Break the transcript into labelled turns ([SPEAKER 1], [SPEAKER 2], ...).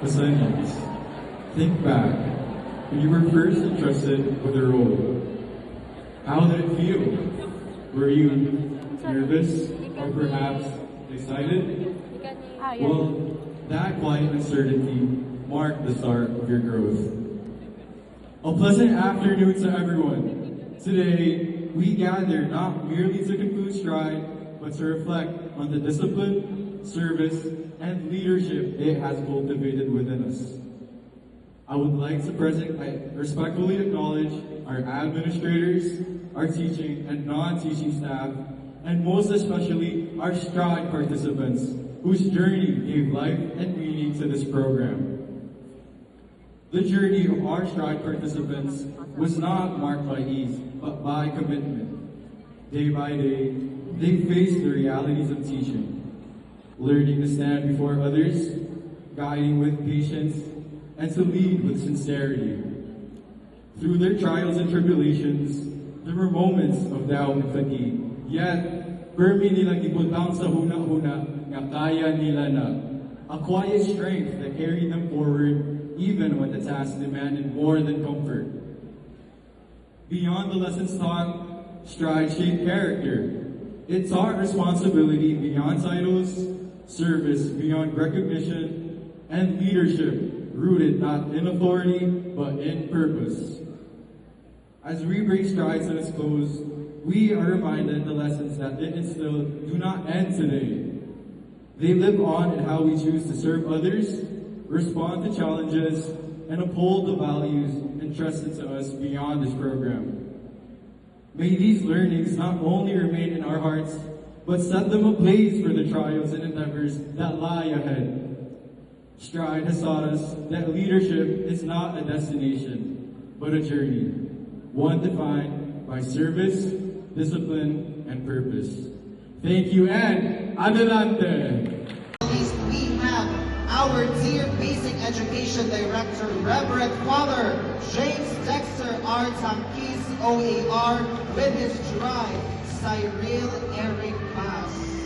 [SPEAKER 1] Ascendants, think back when you were first entrusted with a role. How did it feel? Were you nervous or perhaps excited? Well, that quiet uncertainty marked the start of your growth. A pleasant afternoon to everyone. Today, we gather not merely to conclude Stride, but to reflect on the discipline, service, and leadership it has cultivated within us. I would like to respectfully acknowledge our administrators, our teaching and non-teaching staff, and most especially our Stride participants, whose journey gave life and meaning to this program. The journey of our Stride participants was not marked by ease, but by commitment. Day by day, they faced the realities of teaching, learning to stand before others, guiding with patience, and to lead with sincerity. Through their trials and tribulations, there were moments of doubt and fatigue, yet firmly nilang ibutang sa huna-huna nga kaya nila na. A quiet strength that carried them forward even when the task demanded more than comfort. Beyond the lessons taught, Stride shaped character. It taught responsibility beyond titles, service beyond recognition, and leadership rooted not in authority, but in purpose. As we bring Stride to its close, we are reminded the lessons that it instilled do not end today. They live on in how we choose to serve others, respond to challenges, and uphold the values entrusted to us beyond this program. May these learnings not only remain in our hearts, but set them ablaze for the trials and endeavors that lie ahead. Stride has taught us that leadership is not a destination, but a journey, one defined by service, discipline, and purpose. Thank you, and adelante!
[SPEAKER 2] We have our dear Basic Education Director, Reverend Father James Dexter R. Tamkis, OAR, with his tribe, Cyril Eric Bass.